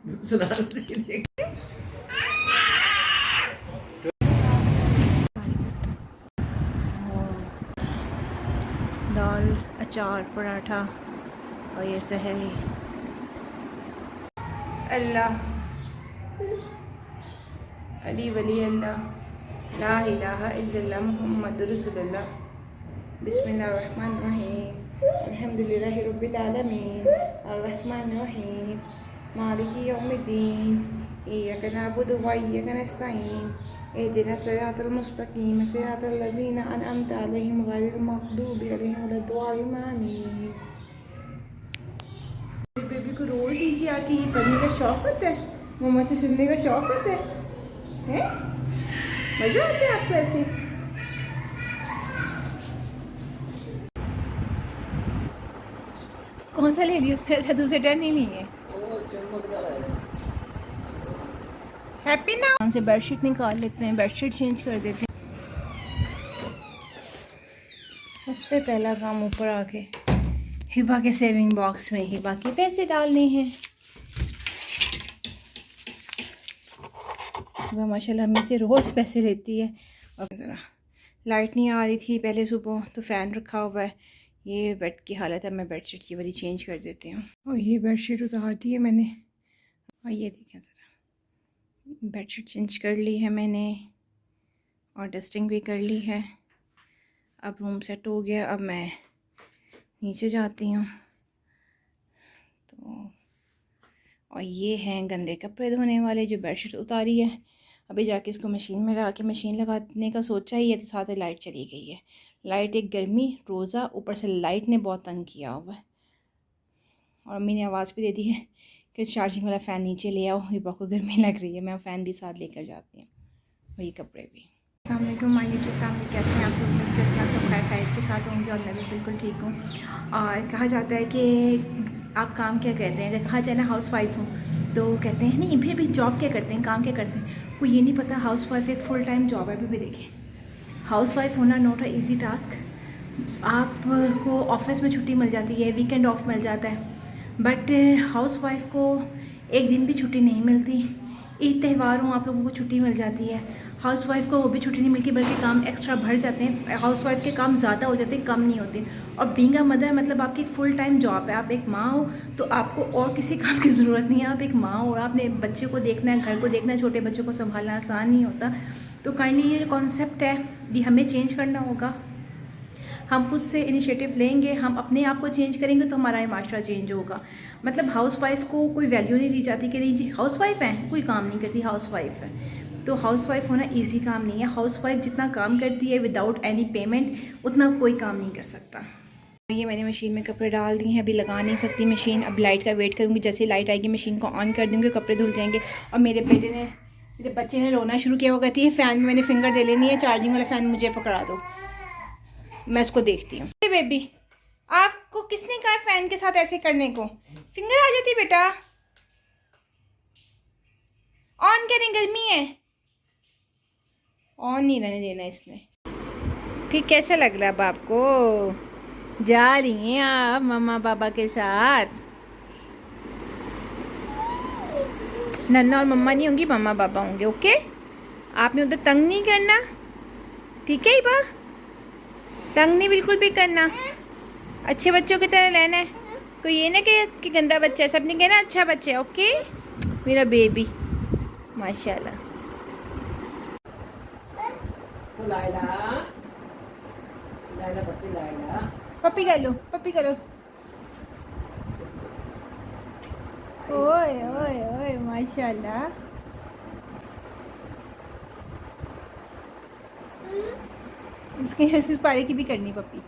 सुना दीजिए। दाल, अचार, पराठा और ये सहरी। अल्लाह अली वली अल्लाह ला इलाहा इल्लल्लाह मुहम्मदुर रसूलुल्लाह। बिस्मिल्लाहिर्रहमानिर्रहीम अल्हम्दुलिल्लाहि रब्बिल आलमीन अर्रहमानिर रहीम मालिकी यौमिद्दीन इय्याका नअबुदु व इय्याका नस्तईन इहदिना सिरातल मुस्तकीम सिरातल लज़ीना अनअमता अलैहिम गैरिल मग़दूबि अलैहिम वलद्दालिन आमीन। बेबी को रोज़ दीजिए आके, ये पढ़ने का शौक़ होता है, मम्मा से सुनने का शौक़ होता है, हैं? मज़ा आता है आपको ऐसे? कौन सा ले लिया उसने? ऐसा दूसरे डर नहीं लिए। हैप्पी ना से बेडशीट निकाल लेते हैं, बेडशीट चेंज कर देते हैं। सबसे पहला काम ऊपर आके हिबा के सेविंग बॉक्स में हिबा के पैसे डालने हैं। हिबा माशाल्लाह हमें से रोज़ पैसे लेती है। और ज़रा लाइट नहीं आ रही थी पहले सुबह, तो फ़ैन रखा हुआ है। ये बेड की हालत है, मैं बेडशीट की वाली चेंज कर देती हूँ। और ये बेडशीट उतार दी है मैंने, और ये देखें ज़रा, बेडशीट चेंज कर ली है मैंने और डस्टिंग भी कर ली है। अब रूम सेट हो गया। अब मैं नीचे जाती हूँ तो, और ये हैं गंदे कपड़े धोने वाले जो बेडशीट उतारी है। अभी जाके इसको मशीन में लगा के मशीन लगाने का सोचा ही है, तो साथ ही लाइट चली गई है। लाइट एक गर्मी रोज़ा, ऊपर से लाइट ने बहुत तंग किया हुआ है। और अम्मी ने आवाज़ भी दे दी है कि चार्जिंग वाला फ़ैन नीचे ले आओ, हिबा को गर्मी लग रही है। मैं फ़ैन भी साथ लेकर जाती हूँ, वही कपड़े भी। अस्सलाम वालेकुम माय यूट्यूब फैमिली, कैसे हैं आप लोग? उम्मीद करती हैं आप सब खैर खैरियत के साथ होंगे और मैं भी बिल्कुल ठीक हूँ। और कहा जाता है कि आप काम क्या करते हैं? अगर कहा जाए ना हाउस वाइफ हूँ, तो कहते हैं नहीं फिर भी जॉब क्या करते हैं, काम क्या करते हैं। कोई ये नहीं पता हाउस वाइफ एक फुल टाइम जॉब है। अभी भी देखिए, हाउस वाइफ होना नॉट अ ईजी टास्क। आपको ऑफिस में छुट्टी मिल जाती है, वीकेंड ऑफ मिल जाता है, बट हाउस वाइफ को एक दिन भी छुट्टी नहीं मिलती। ईद त्यौहार हो आप लोगों को छुट्टी मिल जाती है, हाउस वाइफ को वो भी छुट्टी नहीं मिलती, बल्कि काम एक्स्ट्रा बढ़ जाते हैं। हाउस वाइफ के काम ज़्यादा हो जाते हैं, कम नहीं होते। और बीइंग अ मदर मतलब आपकी एक फुल टाइम जॉब है। आप एक माँ हो तो आपको और किसी काम की ज़रूरत नहीं है। आप एक माँ हो, आपने बच्चे को देखना है, घर को देखना है, छोटे बच्चों को संभालना आसान नहीं होता। तो काइंडली ये कॉन्सेप्ट है, ये हमें चेंज करना होगा। हम खुद से इनिशिएटिव लेंगे, हम अपने आप को चेंज करेंगे तो हमारा ये माशरा चेंज होगा। मतलब हाउस वाइफ को कोई वैल्यू नहीं दी जाती कि नहीं जी हाउस वाइफ है, कोई काम नहीं करती, हाउस वाइफ है। तो हाउस वाइफ होना इजी काम नहीं है। हाउस वाइफ जितना काम करती है विदाउट एनी पेमेंट, उतना कोई काम नहीं कर सकता। ये मैंने मशीन में कपड़े डाल दिए हैं, अभी लगा नहीं सकती मशीन। अब लाइट का वेट करूँगी, जैसे लाइट आएगी मशीन को ऑन कर दूँगी, कपड़े धुल जाएंगे। और मेरे बच्चे ने रोना शुरू किया, वो कहती है फ़ैन में मैंने फिंगर दे लेनी है, चार्जिंग वाला फ़ैन मुझे पकड़ा दो। मैं उसको देखती हूँ। बेबी आपको किसने कहा फैन के साथ ऐसे करने को? फिंगर आ जाती बेटा। ऑन करें, गर्मी है। ऑन नहीं रहने देना इसने। फिर कैसा लग रहा है अब आपको? जा रही हैं आप मम्मा पापा के साथ? नन्ना और मम्मा नहीं होंगी, मम्मा पापा होंगे। ओके, आपने उधर तंग नहीं करना, ठीक है बा? तंग नहीं बिल्कुल भी करना, अच्छे बच्चों की तरह रहना है। कोई ये ना कि गंदा बच्चा है, सबने कहना अच्छा बच्चा है। ओके मेरा बेबी माशाल्लाह। पप्पी कर लो, पप्पी करो। ओए ओए ओए माशाल्लाह। उसके पारे की भी करनी पप्पी।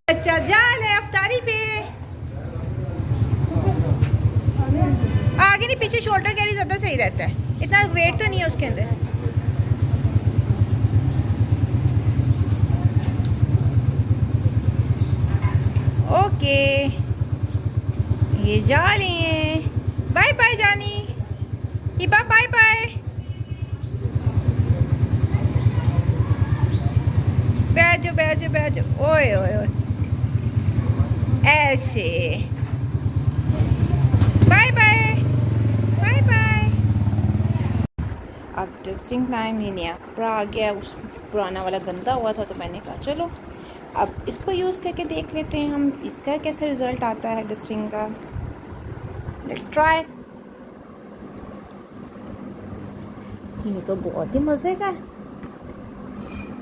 अच्छा जाल है अफ्तारी पे, आगे नहीं पीछे शोल्डर कैरी ज़्यादा सही रहता है, इतना वेट तो नहीं है उसके अंदर। ओके ये जा रही हैं। बाय बाय जानी, हिबा बाय बाय। बैठ जाओ बैठ जाओ बैठ जाओ। ओए ओए ओए ऐसे जस्ट इन टाइम ये नया कपड़ा आ गया, उस पुराना वाला गंदा हुआ था तो मैंने कहा चलो अब इसको यूज़ करके देख लेते हैं हम इसका कैसा रिज़ल्ट आता है डस्टिंग का। Let's try. ये तो बहुत ही मज़े का है,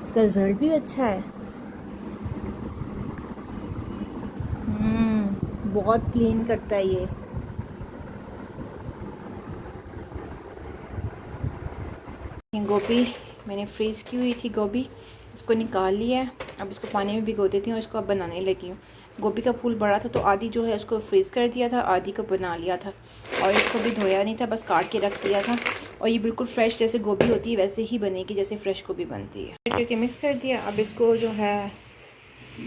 इसका रिज़ल्ट भी अच्छा है। बहुत क्लीन करता है ये। गोभी मैंने फ्रीज़ की हुई थी, गोभी इसको निकाल लिया है। अब इसको पानी में भिगो देती हूँ, इसको अब बनाने लगी हूँ। गोभी का फूल बड़ा था तो आधी जो है उसको फ्रीज़ कर दिया था, आधी को बना लिया था और इसको भी धोया नहीं था, बस काट के रख दिया था। और ये बिल्कुल फ्रेश जैसे गोभी होती है वैसे ही बनेगी जैसे फ्रेश गोभी बनती है। करके मिक्स कर दिया। अब इसको जो है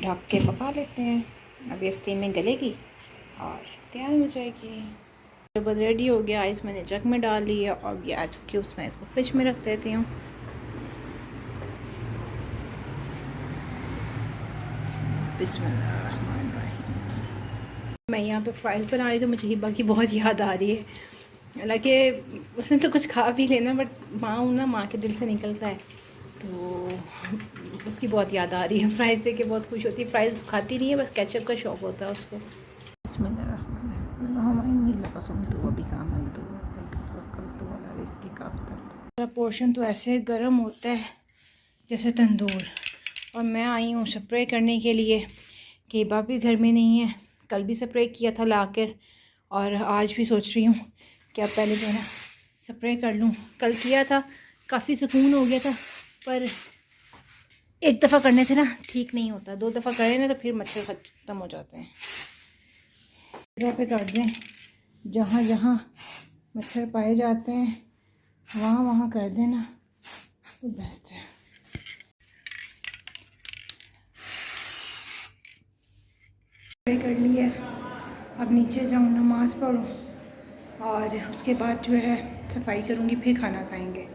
ढक के पका लेते हैं। अब ये स्टीम में गलेगी और तैयार हो जाएगी। बस रेडी हो गया। आइस मैंने जग में डाल ली है और ये आइस क्यूब्स मैं इसको फ्रिज में रख देती हूँ। मैं यहाँ पे फ्राइज़ बना रही तो मुझे हिबा की बहुत याद आ रही है। हालांकि उसने तो कुछ खा भी लेना बट माँ हूँ ना, माँ के दिल से निकलता है तो उसकी बहुत याद आ रही है। फ्राइज़ देख के बहुत खुश होती है। फ्राइज़ खाती नहीं है, बस केचप का शौक़ होता है उसको। मेरा पोर्शन तो ऐसे गर्म होता है जैसे तंदूर। और मैं आई हूँ स्प्रे करने के लिए कि हिबा भी घर में नहीं है। कल भी स्प्रे किया था लाकर और आज भी सोच रही हूँ कि अब पहले जो है ना स्प्रे कर लूँ। कल किया था, काफ़ी सुकून हो गया था, पर एक दफ़ा करने से ना ठीक नहीं होता। 2 दफ़ा करें ना तो फिर मच्छर ख़त्म हो जाते हैं। जगह पे कर दें, जहाँ जहाँ मच्छर पाए जाते हैं वहाँ वहाँ कर देना तो बेस्ट है। स्प्रे कर लिया, अब नीचे जाऊँ नमाज़ पढ़ूँ और उसके बाद जो है सफाई करूँगी, फिर खाना खाएंगे।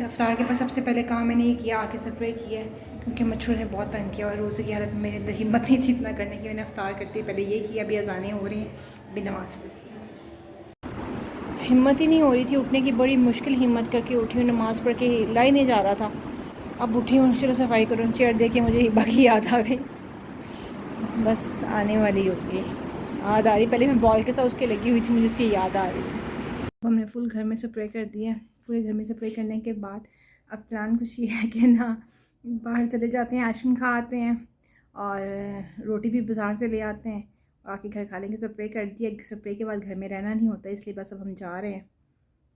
इफ्तार के पास सबसे पहले काम मैंने ये किया, आके स्प्रे किया क्योंकि मच्छरों ने बहुत तंग किया और रोज़े की हालत में मेरे अंदर हिम्मत नहीं थी इतना करने की। मैंने इफ्तार करती पहले ये किया, अभी अज़ानें हो रही हैं, अभी नमाज़ पढ़ती हूँ। हिम्मत ही नहीं हो रही थी उठने की, बड़ी मुश्किल हिम्मत करके उठी हूँ। नमाज़ पढ़ के हिला ही नहीं जा रहा था। अब उठी हूँ, चलो सफाई करूँ। चेयर देखे मुझे हिबा की याद आ गई, बस आने वाली होगी याद आ रही। पहले मैं बॉल के साथ उसके लगी हुई थी, मुझे उसकी याद आ रही थी। हमने फुल घर में स्प्रे कर दिया। पूरे घर में स्प्रे करने के बाद अब प्लान कुछ ये है कि ना बाहर चले जाते हैं, आइसक्रीम खा आते हैं और रोटी भी बाज़ार से ले आते हैं, आके घर खा लेंगे। स्प्रे कर दिया, स्प्रे के बाद घर में रहना नहीं होता, इसलिए बस अब हम जा रहे हैं।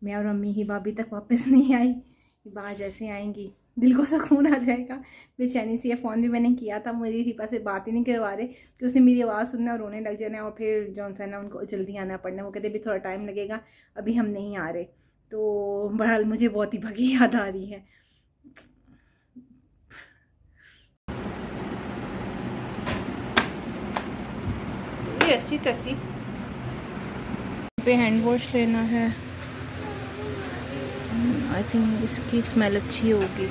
मैं और अम्मी। हिबा अभी तक वापस नहीं आई। हिबा जैसे आएंगी दिल को सुकून आ जाएगा। बेचैनी सी है। फ़ोन भी मैंने किया था, मेरी हिबा से बात ही नहीं करवा रहे कि उसने मेरी आवाज़ सुनना और रोने लग जाना और फिर जौन सा ना उनको जल्दी आना पड़ना। वो कहते भी थोड़ा टाइम लगेगा, अभी हम नहीं आ रहे। तो बहरहाल मुझे बहुत ही भगी याद आ रही है। ये अस्सी तस्सी पे हैंड वॉश लेना है। आई थिंक इसकी स्मेल अच्छी होगी।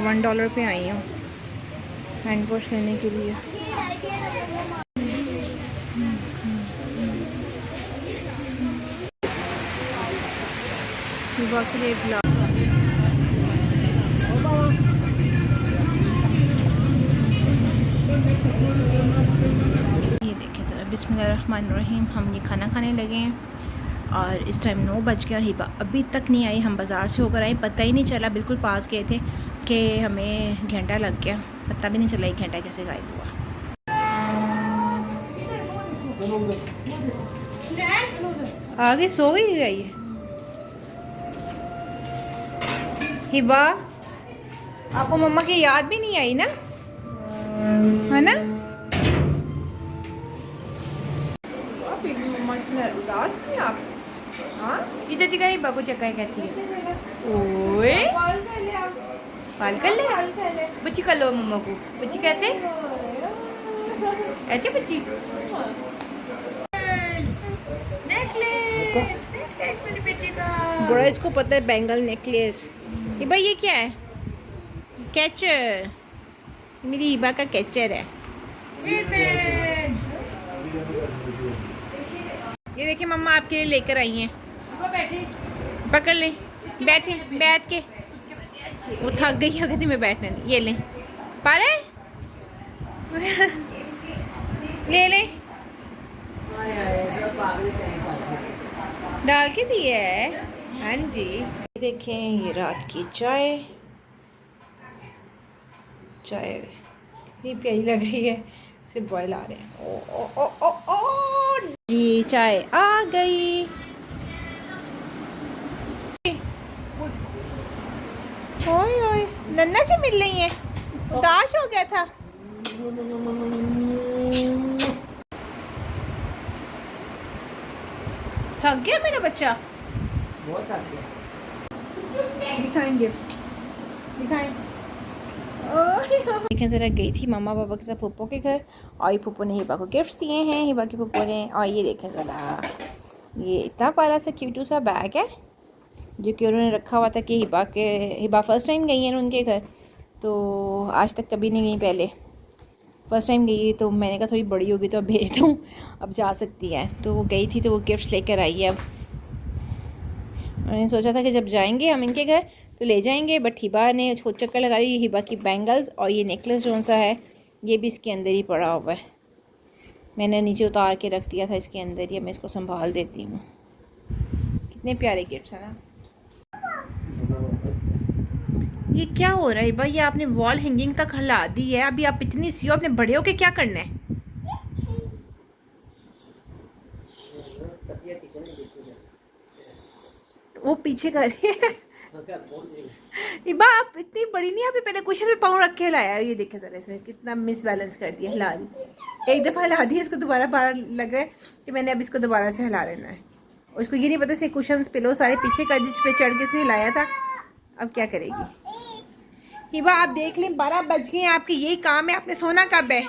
$1 पे आई हूँ हैंड वॉश लेने के लिए। ये देखें ज़रा, बिस्मिल्लाहिर्रहमानिर्रहीम। हम ये खाना खाने लगे हैं और इस टाइम 9 बज गया और हिबा अभी तक नहीं आई। हम बाज़ार से होकर आए, पता ही नहीं चला, बिल्कुल पास गए थे कि हमें घंटा लग गया, पता भी नहीं चला 1 घंटा कैसे गायब हुआ। आगे सो गई है ये हिबा। आपको मम्मा की याद भी नहीं आई ना, है ना? मम्मा इतना उदास थी आप। हाँ इधर दिखा हिबा को चक्कर कहती है। ओए पाल कर ले, बच्ची कर लो मम्मा को, बच्ची कहते ऐसे बच्ची। नेकलेस मेरे बेटे का। ग्रेज को पता है बैंगल नेकलेस। हिबा ये क्या है? कैचर, मेरी हिबा का कैचर है। ये देखिए मम्मा आपके लिए लेकर आई हैं, पकड़ लें। बैठे बैठ के, वो थक गई है, कहती मैं बैठना नहीं। ये लें पाले ले लें, डाल के दिए है। हाँ जी, देखें ये रात की चाय, चाय इतनी प्यारी लग रही है, सिर्फ बॉयल आ रहे हैं। ओ ओ ओ ओ ओ जी, चाय आ गई। ओए ओए, नन्ना से मिल रही है, उदास हो गया था। थक गया मेरा बच्चा, बहुत थक गया। दिखाएं गिफ्ट, दिखाएं। देखें ज़रा, गई थी मम्मा पापा के साथ पप्पो के घर, और ये पप्पो ने हिबा को गिफ्ट्स दिए हैं, हिबा की पप्पो ने। और ये देखें ज़रा, ये इतना प्यारा सा क्यूटू सा बैग है जो कि उन्होंने रखा हुआ था कि हिबा फर्स्ट टाइम गई हैं उनके घर, तो आज तक कभी नहीं गई पहले, फर्स्ट टाइम गई। तो मैंने कहा थोड़ी बड़ी होगी तो अब भेज दूँ, अब जा सकती है। तो वो गई थी तो वो गिफ्ट्स लेकर आई है। अब मैंने सोचा था कि जब जाएंगे हम इनके घर तो ले जाएंगे, बट हिबा ने छोट चक्कर लगा ली। हिबा की बैंगल्स और ये नेकलेस जो सा है ये भी इसके अंदर ही पड़ा हुआ है, मैंने नीचे उतार के रख दिया था इसके अंदर ही। मैं इसको संभाल देती हूँ। कितने प्यारे गिफ्ट्स हैं ना। ये क्या हो रहा है भाई, ये आपने वॉल हैंगिंग तक हिला दी है। अभी आप इतनी सी हो, अपने बड़े हो के क्या करना है? वो पीछे कर रही है। इबा आप इतनी बड़ी नहीं, आपने पहले कुशन में पाँव रख के हिलाया। ये देखे जरा, इसने कितना मिस बैलेंस कर दिया, हिला दी। एक दफ़ा हिला दी, इसको दोबारा बार लग रहा है कि मैंने अब इसको दोबारा से हिला लेना है। और उसको ये नहीं पता इसने कुशन पिलो सारे पीछे कर दी, जिस पे चढ़ के इसने हिलाया था। अब क्या करेगी हिबा? आप देख लें 12 बज गए हैं, आपके यही काम है। आपने सोना कब है?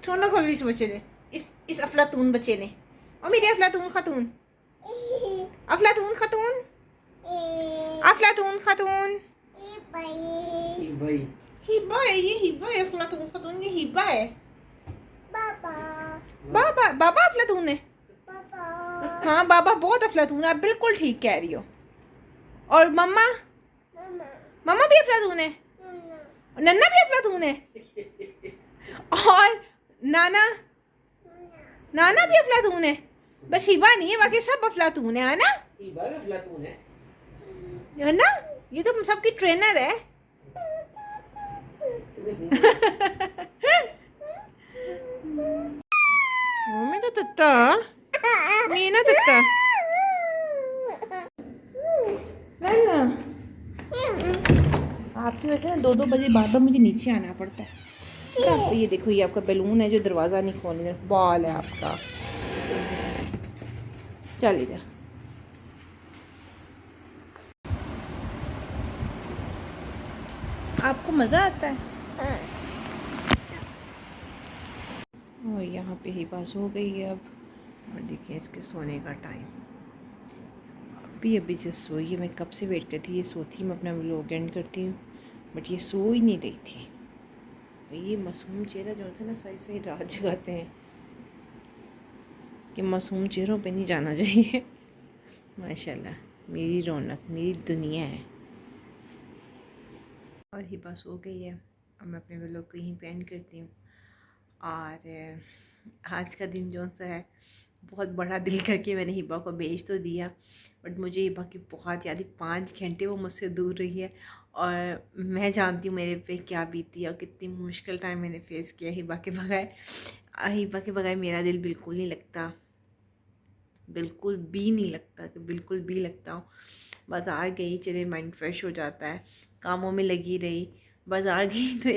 सोना को इस बच्चे ने, इस अफलातून बच्चे ने, और मेरे अफलातून खातून, अफलातून खातून, अफलातून खातून, हिबा है ये, हिबा है अफलातून खातून, ये हिबा है। बाबा बाबा अफलातून है। हाँ बाबा बहुत अफलातून है, आप बिल्कुल ठीक कह रही हो। और मम्मा, मम्मा भी अफलातून है, नन्ना भी अफलातून है, और नाना, नाना भी अफलातून है। बस हिबा नहीं है, बाकी सब अफलातून है ना? हिबा भी अफलातून है ना? ये तो सबकी ट्रेनर है। मेरा तत्ता, मेरा तत्ता, ना आपकी वजह से ना 2-2 बजे बार मुझे नीचे आना पड़ता है। तो ये देखो, ये आपका बैलून है जो दरवाज़ा नहीं खोलने, बॉल है आपका। चल इधर, आपको मज़ा आता है? और यहाँ पे ही पास हो गई है अब। और देखिए इसके सोने का टाइम, अभी जस्ट सोई है। मैं कब से वेट करती, ये सोती मैं अपना व्लॉग एंड करती हूँ, बट ये सो ही नहीं रही थी। ये मासूम चेहरा जो होता है ना, सही सही रात जगाते हैं कि मासूम चेहरों पे नहीं जाना चाहिए। माशाल्लाह, मेरी रौनक, मेरी दुनिया है। और हिबा सो गई है, अब मैं अपने व्लॉग को यहीं पे एंड करती हूँ। और आज का दिन जो सा है, बहुत बड़ा दिल करके मैंने हिबा को भेज तो दिया, बट मुझे हिबा की बहुत याद है। 5 घंटे वो मुझसे दूर रही है, और मैं जानती हूँ मेरे पे क्या बीती है और कितनी मुश्किल टाइम मैंने फेस किया हिबा के बगैर। हिबा के बगैर मेरा दिल बिल्कुल नहीं लगता, बिल्कुल भी नहीं लगता, कि बिल्कुल भी लगता हूँ। बाज़ार गई, चले माइंड फ्रेश हो जाता है, कामों में लगी रही। बाज़ार गई तो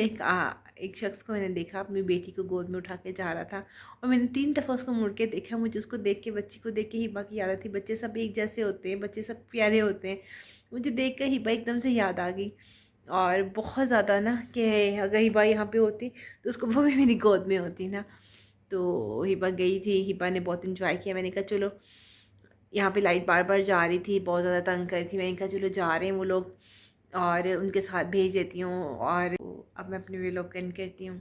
एक शख्स को मैंने देखा, अपनी बेटी को गोद में उठा के जा रहा था, और मैंने 3 दफ़ा उसको मुड़ के देखा। मुझे उसको देख के, बच्ची को देख के हिबा की याद आती। बच्चे सब एक जैसे होते हैं, बच्चे सब प्यारे होते हैं। मुझे देख कर हिबा एकदम से याद आ गई, और बहुत ज़्यादा ना, कि अगर हिबा यहाँ पे होती तो उसको वो भी मेरी गोद में होती ना। तो हिबा गई थी, हिबा ने बहुत इन्जॉय किया। मैंने कहा चलो, यहाँ पे लाइट बार बार जा रही थी, बहुत ज़्यादा तंग कर रही थी। मैंने कहा चलो जा रहे हैं वो लोग, और उनके साथ भेज देती हूँ। और अब मैं अपने व्लॉग एंड करती हूँ।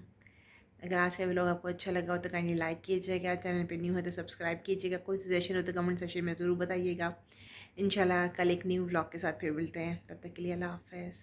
अगर आज का व्लॉग आपको अच्छा लगा हो तो काइंडली लाइक कीजिएगा, चैनल पे न्यू है तो सब्सक्राइब कीजिएगा, कोई सजेशन हो तो कमेंट सेक्शन में ज़रूर बताइएगा। इंशाल्लाह कल एक न्यू व्लॉग के साथ फिर मिलते हैं, तब तक के लिए अल्लाह हाफ़िज़।